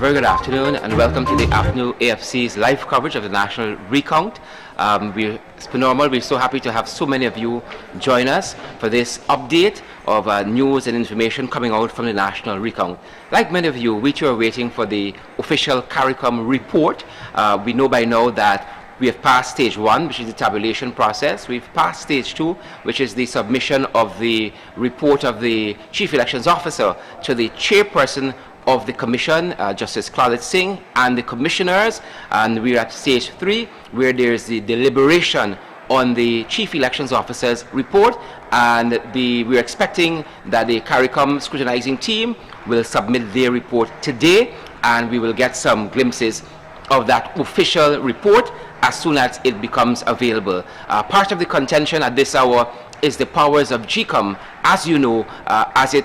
very good afternoon and welcome to the Apnu+Afcv's live coverage of the national recount. As per normal, we're so happy to have so many of you join us for this update of news and information coming out from the national recount. Like many of you, we too are waiting for the official CARICOM report. We know by now that we have passed stage 1, which is the tabulation process. We've passed stage 2, which is the submission of the report of the Chief Elections Officer to the chairperson of the Commission, Justice Claudette Singh, and the commissioners. And we're at stage 3, where there's the deliberation on the Chief Elections Officer's report. And we're expecting that the CARICOM scrutinizing team will submit their report today, and we will get some glimpses of that official report as soon as it becomes available. Part of the contention at this hour is the powers of GCOM, as you know, as it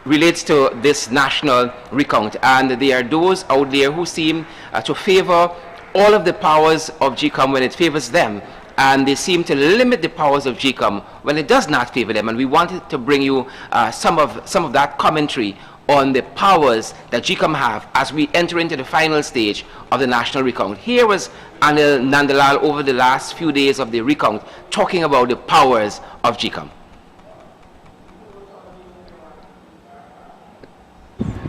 relates to this national recount. And there are those out there who seem to favor all of the powers of GCOM when it favors them, and they seem to limit the powers of GCOM when it does not favor them. And we wanted to bring you some of that commentary on the powers that GCOM have as we enter into the final stage of the national recount. Here was Anil Nandalal over the last few days of the recount talking about the powers of GCOM.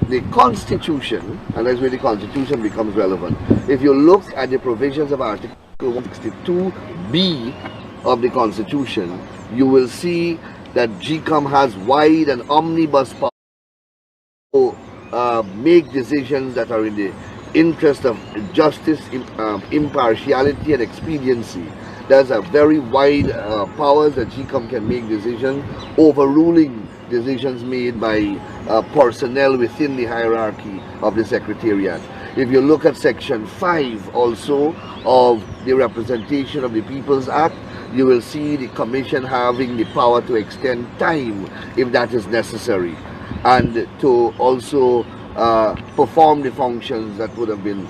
The Constitution, and that's where the Constitution becomes relevant. If you look at the provisions of Article 162B of the Constitution, you will see that GCOM has wide and omnibus power to make decisions that are in the interest of justice, impartiality, and expediency. There's a very wide powers that GCOM can make decisions, overruling decisions made by personnel within the hierarchy of the Secretariat. If you look at Section 5 also of the Representation of the People's Act, you will see the Commission having the power to extend time if that is necessary, and to also perform the functions that would have been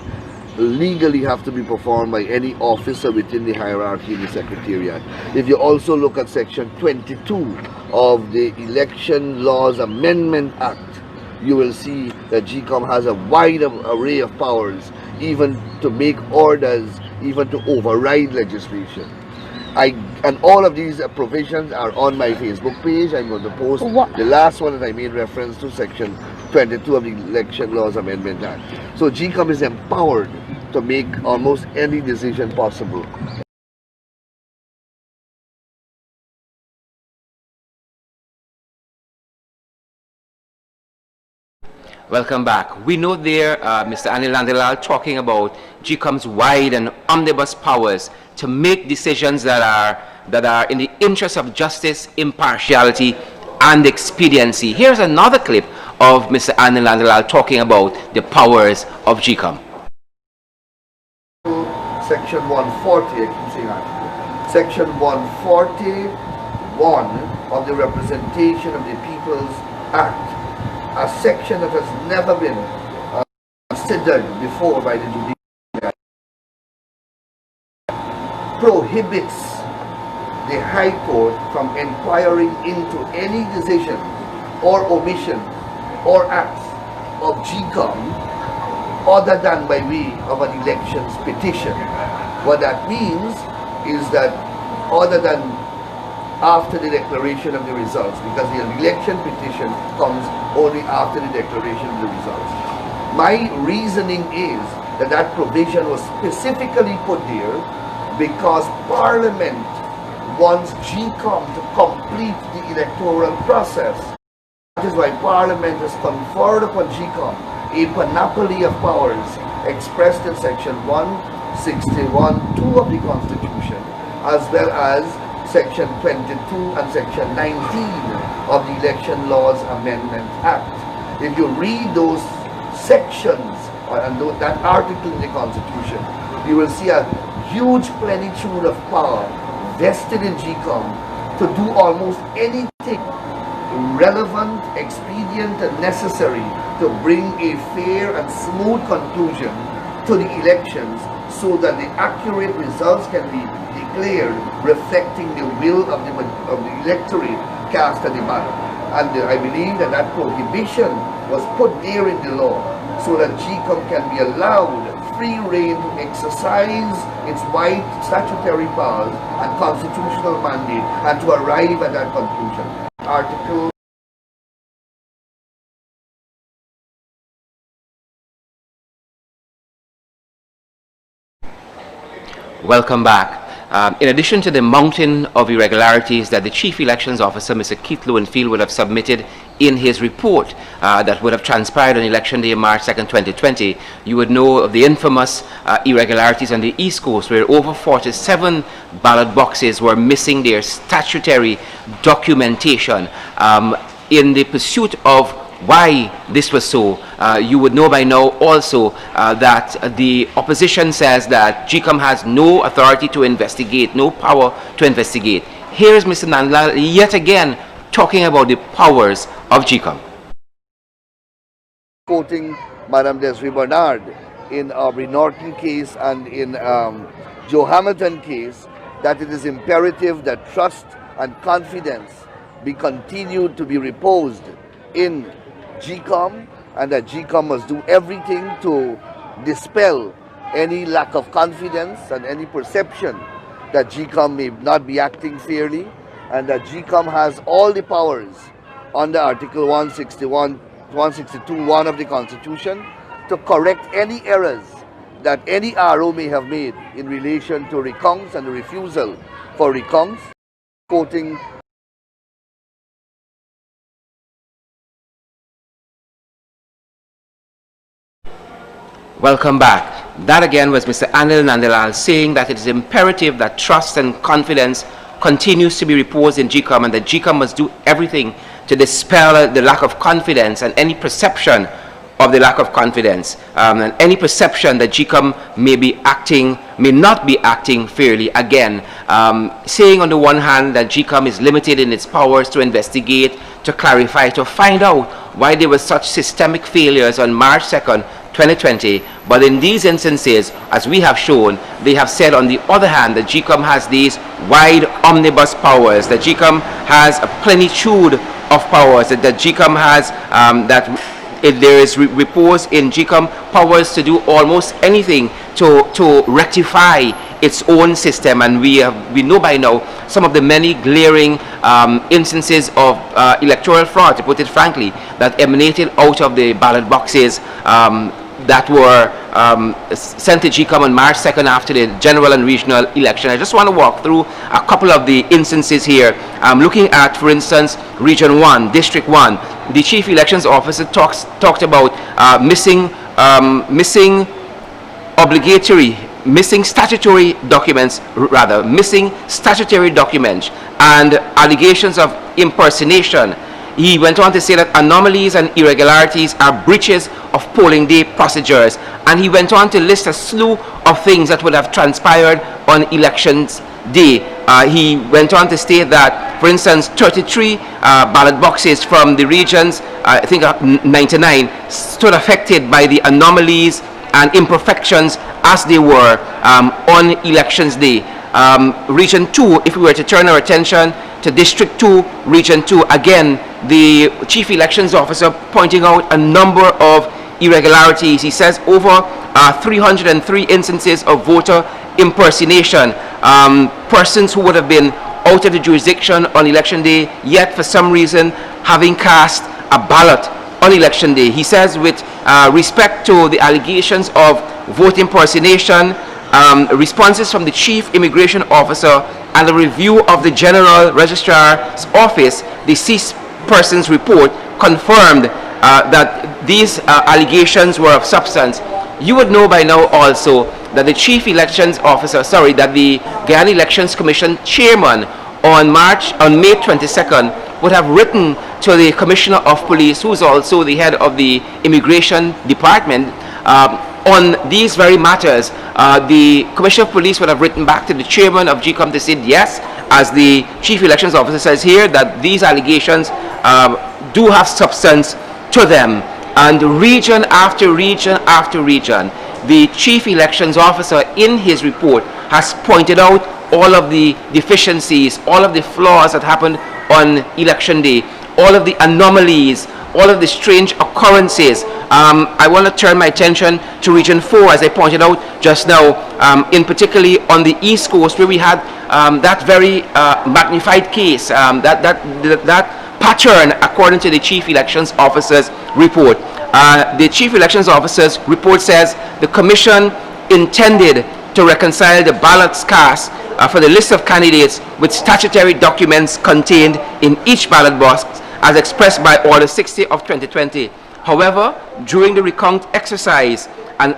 legally have to be performed by any officer within the hierarchy in the Secretariat. If you also look at Section 22 of the Election Laws Amendment Act, you will see that GCOM has a wide array of powers, even to make orders, even to override legislation. And all of these provisions are on my Facebook page. I'm going to post the last one that I made reference to, Section 22 of the Election Laws Amendment Act. So GCOM is empowered to make almost any decision possible. Welcome back. We know there, Mr. Anil Nandalal talking about GCOM's wide and omnibus powers to make decisions that are in the interest of justice, impartiality, and expediency. Here's another clip of Mr. Anil Nandalal talking about the powers of GCOM. Section 140, I keep saying that. Section 141 of the Representation of the People's Act, a section that has never been considered before by the judiciary, prohibits the High Court from inquiring into any decision or omission or acts of GCOM other than by way of an elections petition. What that means is that other than after the declaration of the results, because the election petition comes only after the declaration of the results. My reasoning is that that provision was specifically put there because Parliament wants GCOM to complete the electoral process. That is why Parliament has conferred upon GCOM a panoply of powers expressed in Section 161(2) of the Constitution, as well as Section 22 and Section 19 of the Election Laws Amendment Act. If you read those sections and that article in the Constitution, you will see a huge plenitude of power vested in GCOM to do almost anything relevant, expedient, and necessary to bring a fair and smooth conclusion to the elections, so that the accurate results can be declared reflecting the will of the electorate cast at the ballot. And I believe that that prohibition was put there in the law so that GCOM can be allowed free rein to exercise its wide statutory powers and constitutional mandate and to arrive at that conclusion. Article Welcome back. In addition to the mountain of irregularities that the Chief Elections Officer, Mr. Keith Lowenfield, would have submitted in his report that would have transpired on Election Day, March 2nd, 2020, you would know of the infamous irregularities on the East Coast, where over 47 ballot boxes were missing their statutory documentation. In the pursuit of why this was so, you would know by now also that the opposition says that GCOM has no authority to investigate, no power to investigate. Here is Mr. Nandlal yet again talking about the powers of GCOM. Quoting Madame Desiree Bernard in Aubrey Norton case and in Joe Hamilton case, that it is imperative that trust and confidence be continued to be reposed in GCOM, and that GCOM must do everything to dispel any lack of confidence and any perception that GCOM may not be acting fairly, and that GCOM has all the powers under Article 162(1) of the Constitution to correct any errors that any RO may have made in relation to recounts and the refusal for recounts. Quoting Welcome back. That again was Mr. Anil Nandlal saying that it is imperative that trust and confidence continues to be reposed in GCOM, and that GCOM must do everything to dispel the lack of confidence and any perception of the lack of confidence, and any perception that GCOM may not be acting fairly. Again, saying on the one hand that GCOM is limited in its powers to investigate, to clarify, to find out why there were such systemic failures on March 2nd, 2020, but in these instances, as we have shown, they have said on the other hand that GCOM has these wide omnibus powers, that GCOM has a plenitude of powers, that GCOM has, there is repose in GCOM powers to do almost anything to rectify its own system. And we know by now some of the many glaring instances of electoral fraud, to put it frankly, that emanated out of the ballot boxes that were sent to GCOM on March 2nd after the general and regional election. I just want to walk through a couple of the instances here. Looking at, for instance, Region 1, District 1, the Chief Elections Officer talked about missing statutory documents and allegations of impersonation. He went on to say that anomalies and irregularities are breaches of polling day procedures, and he went on to list a slew of things that would have transpired on elections day. He went on to state that, for instance, 33 ballot boxes from the regions, I think 99, stood affected by the anomalies and imperfections as they were on elections day. Region 2, if we were to turn our attention to District 2, Region 2, again, the Chief Elections Officer pointing out a number of irregularities. He says over 303 instances of voter impersonation, persons who would have been out of the jurisdiction on election day, yet for some reason having cast a ballot on election day. He says with respect to the allegations of vote impersonation, responses from the Chief Immigration Officer and a review of the General Registrar's Office, the ceased persons report confirmed that these allegations were of substance. You would know by now also that the Chief Elections Officer, that the Guyana Elections Commission Chairman on May 22nd would have written to the Commissioner of Police, who's also the head of the Immigration Department, on these very matters. The Commissioner of Police would have written back to the Chairman of GCOM to say yes, as the Chief Elections Officer says here, that these allegations do have substance to them. And region after region after region, the Chief Elections Officer in his report has pointed out all of the deficiencies, all of the flaws that happened on election day, all of the anomalies, all of the strange occurrences. I want to turn my attention to Region 4, as I pointed out just now, in particularly on the East Coast, where we had that very magnified case, that pattern, according to the Chief Elections Officer's report. The Chief Elections Officer's report says the Commission intended to reconcile the ballots cast for the list of candidates with statutory documents contained in each ballot box as expressed by Order 60 of 2020. However, during the recount exercise, an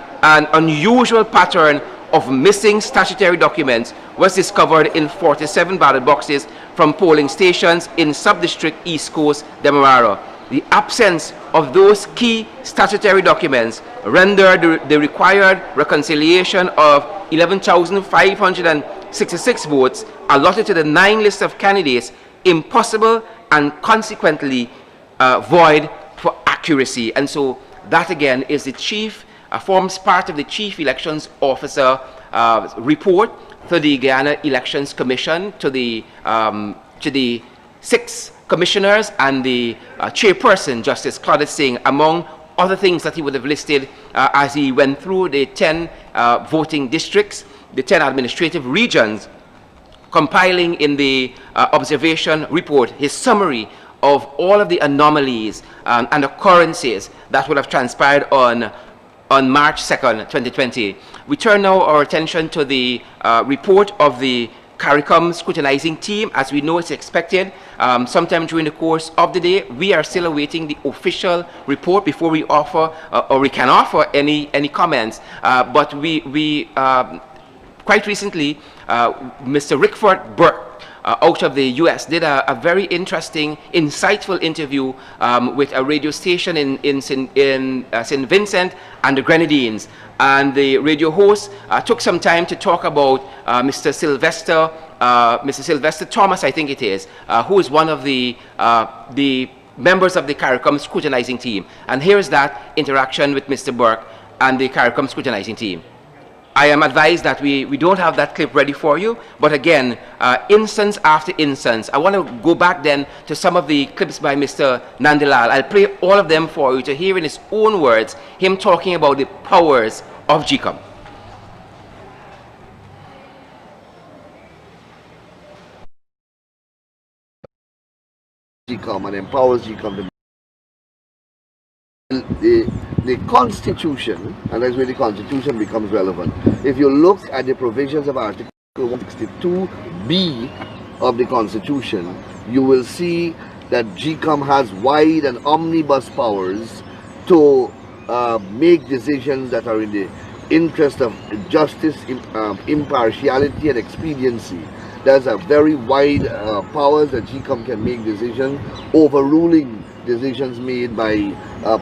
unusual pattern of missing statutory documents was discovered in 47 ballot boxes from polling stations in Sub-District East Coast, Demerara. The absence of those key statutory documents rendered the required reconciliation of 11,566 votes allotted to the 9 lists of candidates impossible and consequently void for accuracy. And so that again is the chief, forms part of the Chief Elections Officer report to the Guyana Elections Commission, to the 6 commissioners and the chairperson, Justice Claudette Singh, among other things that he would have listed as he went through the 10 voting districts, the 10 administrative regions, compiling in the observation report his summary of all of the anomalies and occurrences that would have transpired on March 2nd, 2020. We turn now our attention to the report of the CARICOM scrutinizing team. As we know, it's expected sometime during the course of the day. We are still awaiting the official report before we offer or we can offer any comments. But we quite recently, Mr. Rickford Burke out of the US did a very interesting, insightful interview with a radio station in St. Vincent and the Grenadines. And the radio host took some time to talk about Mr. Sylvester Thomas, I think it is, who is one of the members of the CARICOM scrutinizing team. And here's that interaction with Mr. Burke and the CARICOM scrutinizing team. I am advised that we don't have that clip ready for you, but again, instance after instance. I want to go back then to some of the clips by Mr. Nandilal. I'll play all of them for you to hear in his own words, him talking about the powers of GCOM. GCOM and empowers GCOM to the Constitution, and that's where the Constitution becomes relevant. If you look at the provisions of Article 162B of the Constitution, you will see that GCOM has wide and omnibus powers to make decisions that are in the interest of justice, impartiality, and expediency. There's a very wide powers that GCOM can make decisions, overruling decisions made by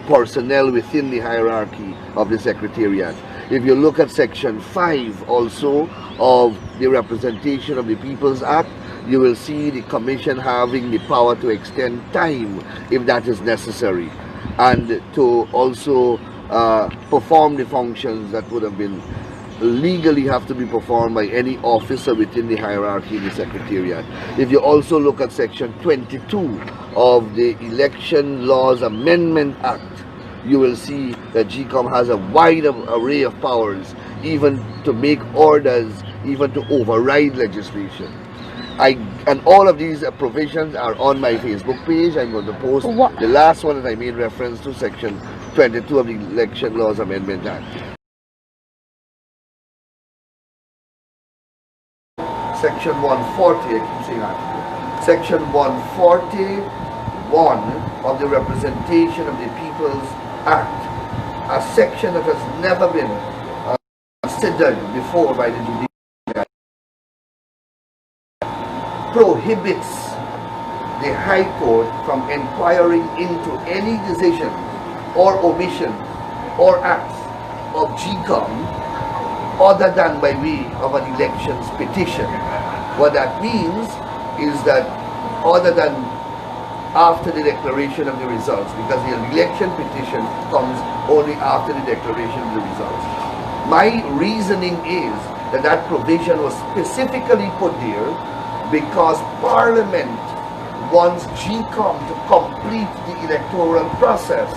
personnel within the hierarchy of the Secretariat. If you look at Section 5 also of the Representation of the People's Act, you will see the Commission having the power to extend time if that is necessary, and to also perform the functions that would have been legally have to be performed by any officer within the hierarchy of the Secretariat. If you also look at Section 22 of the Election Laws Amendment Act, you will see that GCOM has a wide array of powers, even to make orders, even to override legislation. And all of these provisions are on my Facebook page. I'm going to post the last one that I made reference to, Section 22 of the Election Laws Amendment Act. Section 140, I keep saying that. Section 141 of the Representation of the People's Act, a section that has never been considered before by the judiciary, prohibits the High Court from inquiring into any decision or omission or acts of GCOM other than by way of an elections petition. What that means is that other than after the declaration of the results, because the election petition comes only after the declaration of the results. My reasoning is that that provision was specifically put there because Parliament wants GCOM to complete the electoral process,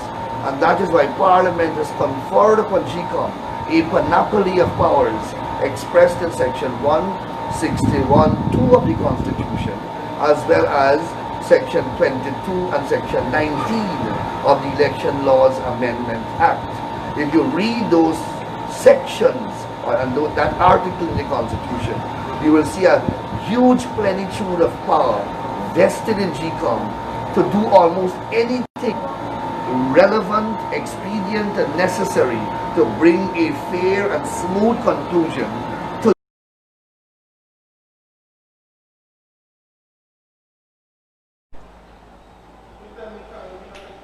and that is why Parliament has conferred upon GCOM a panoply of powers expressed in Section 161(2) of the Constitution, as well as Section 22 and Section 19 of the Election Laws Amendment Act. If you read those sections and that article in the Constitution, you will see a huge plenitude of power vested in GCOM to do almost anything relevant, expedient, and necessary to bring a fair and smooth conclusion to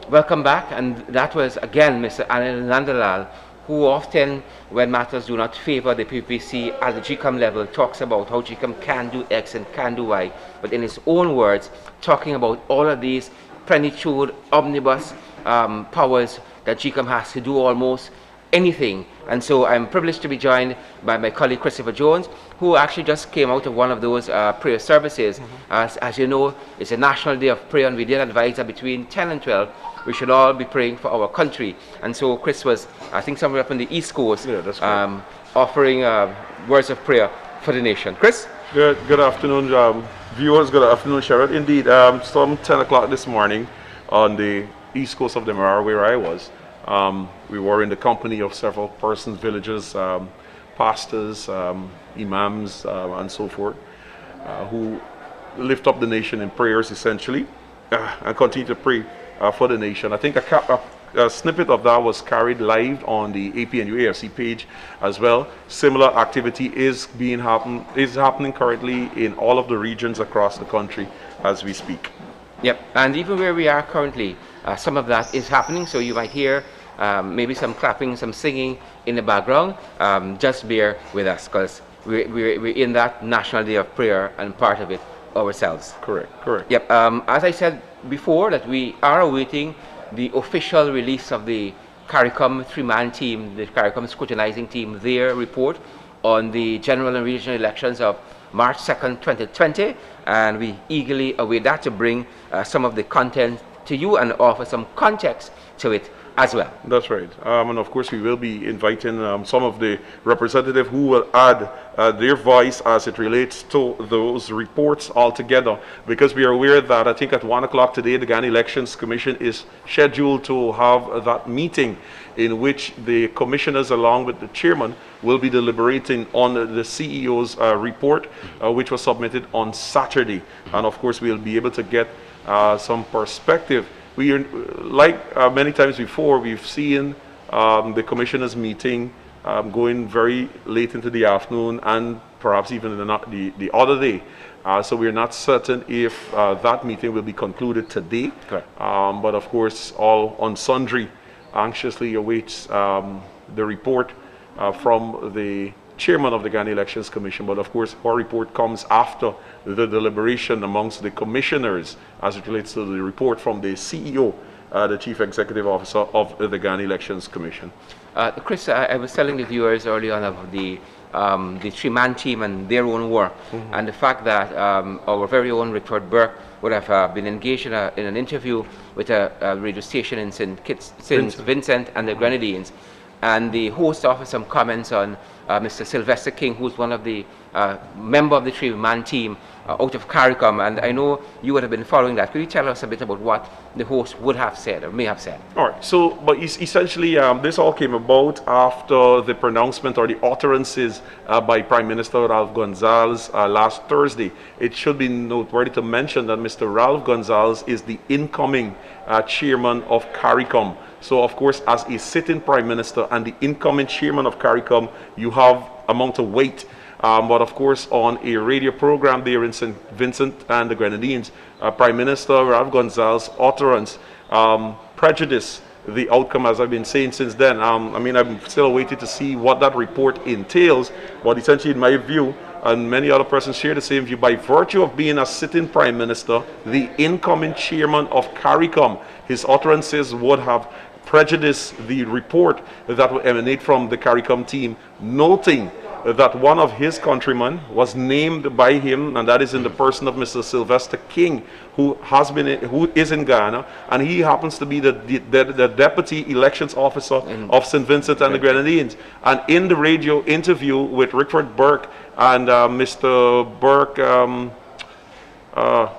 Welcome back, and that was again Mr. Anil Nandalal, who often, when matters do not favor the PPC at the GCOM level, talks about how GCOM can do X and can do Y, but in his own words, talking about all of these plenitude, omnibus powers that GCOM has to do almost anything. And so I'm privileged to be joined by my colleague Christopher Jones, who actually just came out of one of those prayer services. As you know, it's a National Day of Prayer, and we did advise that between 10 and 12 we should all be praying for our country. And so Chris was, I think, somewhere up on the East Coast, offering words of prayer for the nation. Chris? Good afternoon, viewers. Good afternoon, Sherrod. Indeed, some 10 o'clock this morning on the east coast of the Demerara, where I was, we were in the company of several persons, villagers, pastors, imams, and so forth, who lift up the nation in prayers, essentially, and continue to pray for the nation. I think a snippet of that was carried live on the APNU AFC page as well. Similar activity is happening currently in all of the regions across the country as we speak. Yep, and even where we are currently, some of that is happening, so you might hear maybe some clapping, some singing in the background. Just bear with us, because we're in that National Day of Prayer and part of it ourselves. Correct, correct. Yep, as I said before, that we are awaiting the official release of the CARICOM three-man team, the CARICOM scrutinizing team, their report on the general and regional elections of March 2nd, 2020, and we eagerly await that to bring some of the content to you and offer some context to it as well. That's right. And of course, we will be inviting some of the representatives who will add their voice as it relates to those reports altogether, because we are aware that I think at 1 o'clock today, the Ghana Elections Commission is scheduled to have that meeting in which the commissioners, along with the chairman, will be deliberating on the CEO's report, which was submitted on Saturday. And of course, we'll be able to get some perspective. We are, like many times before, we've seen the commissioners meeting going very late into the afternoon, and perhaps even the other day. So we're not certain if that meeting will be concluded today. But of course, all on sundry anxiously awaits the report from the chairman of the Ghana Elections Commission. But of course, our report comes after the deliberation amongst the commissioners as it relates to the report from the CEO, the Chief Executive Officer of the Ghana Elections Commission. Chris, I was telling the viewers early on of the three-man team and their own work, and the fact that our very own Richard Burke would have been engaged in an interview with a radio station in St. Vincent and the Grenadines, and the host offered some comments on Mr. Sylvester King, who's one of the member of the three-man team out of CARICOM, and I know you would have been following that. Could you tell us a bit about what the host would have said or may have said? All right, so, but essentially this all came about after the pronouncement or the utterances by Prime Minister Ralph Gonsalves last Thursday. It should be noteworthy to mention that Mr. Ralph Gonsalves is the incoming chairman of CARICOM. So of course, as a sitting Prime Minister and the incoming chairman of CARICOM, you have amount of weight. But of course, on a radio program there in St. Vincent and the Grenadines, Prime Minister Ralph Gonsalves' utterance prejudiced the outcome, as I've been saying since then. I mean, I'm still waiting to see what that report entails, but essentially, in my view, and many other persons share the same view, by virtue of being a sitting Prime Minister, the incoming chairman of CARICOM, his utterances would have prejudiced the report that will emanate from the CARICOM team, noting that one of his countrymen was named by him, and that is in the person of Mr. Sylvester King, who is in Guyana, and he happens to be the deputy elections officer of St. Vincent and the Grenadines. And in the radio interview with Rickford Burke and Mr. Burke,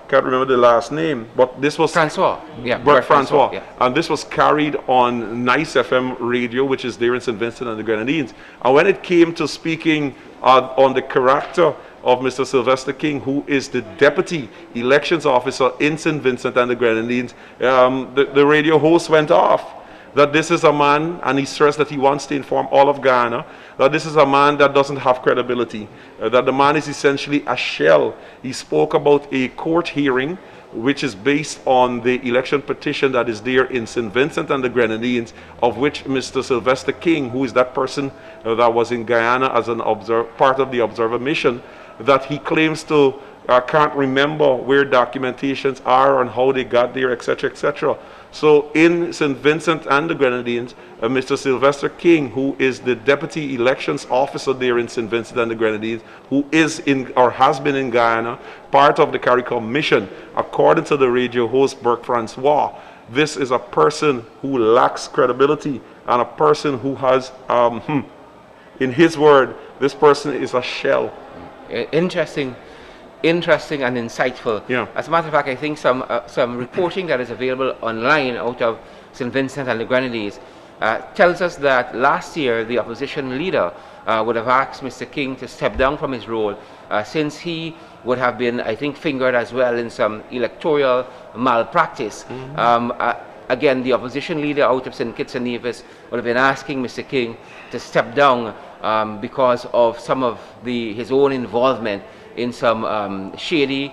can't remember the last name, but this was Francois. Yeah, Burke Francois. Yeah. And this was carried on Nice FM radio, which is there in St. Vincent and the Grenadines. And when it came to speaking on the character of Mr. Sylvester King, who is the deputy elections officer in St. Vincent and the Grenadines, the radio host went off. That this is a man, and he stressed that he wants to inform all of Ghana, that this is a man that doesn't have credibility, that the man is essentially a shell. He spoke about a court hearing which is based on the election petition that is there in St. Vincent and the Grenadines, of which Mr. Sylvester King, who is that person that was in Guyana as an part of the observer mission, that he claims to can't remember where documentations are and how they got there, etc., etc. So in St. Vincent and the Grenadines, Mr. Sylvester King, who is the deputy elections officer there in St. Vincent and the Grenadines, who is in or has been in Guyana, part of the CARICOM mission, according to the radio host Burke Francois, this is a person who lacks credibility and a person who has, in his word, this person is a shell. Interesting and insightful. Yeah. As a matter of fact, I think some reporting that is available online out of St. Vincent and the Grenadines tells us that last year the opposition leader would have asked Mr. King to step down from his role since he would have been, I think, fingered as well in some electoral malpractice. Again, the opposition leader out of St. Kitts and Nevis would have been asking Mr. King to step down because of some of his own involvement in some shady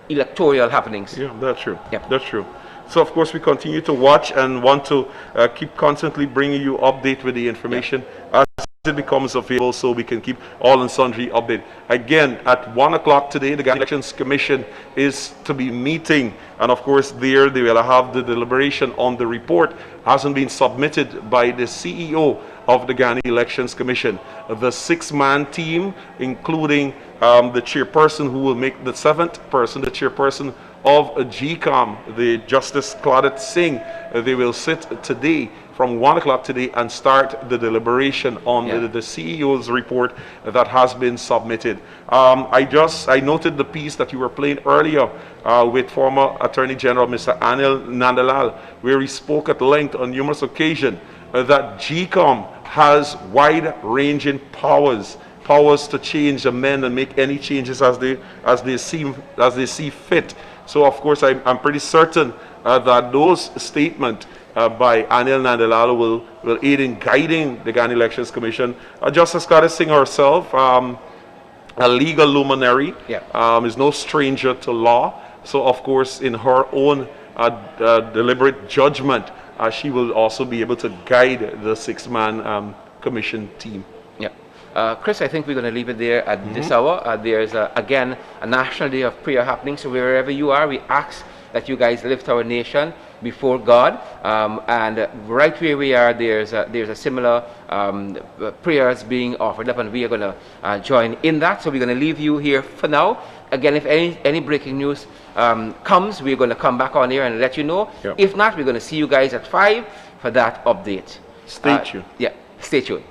electoral happenings. Yeah, that's true. Yep. That's true. So of course we continue to watch and want to keep constantly bringing you update with the information as it becomes available, so we can keep all and sundry update. Again, at 1 o'clock today, the Ghana Elections Commission is to be meeting, and of course there they will have the deliberation on the report. Hasn't been submitted by the CEO of the Ghana Elections Commission. The 6-man team, including the chairperson, who will make the 7th person, the chairperson of GCOM, the Justice Claudette Singh, they will sit today from 1 o'clock today and start the deliberation on the CEO's report that has been submitted. I noted the piece that you were playing earlier with former Attorney General Mr. Anil Nandalal, where he spoke at length on numerous occasions that GCOM has wide-ranging powers to change, amend, and make any changes as they see fit. So of course I'm pretty certain that those statements by Anil Nandalal will aid in guiding the Ghana Elections Commission. Justice Claudette Singh herself, a legal luminary, is no stranger to law. So of course in her own deliberate judgment, she will also be able to guide the 6-man commission team. Chris, I think we're going to leave it there at this hour. There's, again, a National Day of Prayer happening, so wherever you are, we ask that you guys lift our nation before God. And right where we are, there's a similar prayers being offered up, and we are going to join in that. So we're going to leave you here for now. Again, if any breaking news comes, we're going to come back on here and let you know. If not, we're going to see you guys at 5 for that update. Stay tuned. Stay tuned.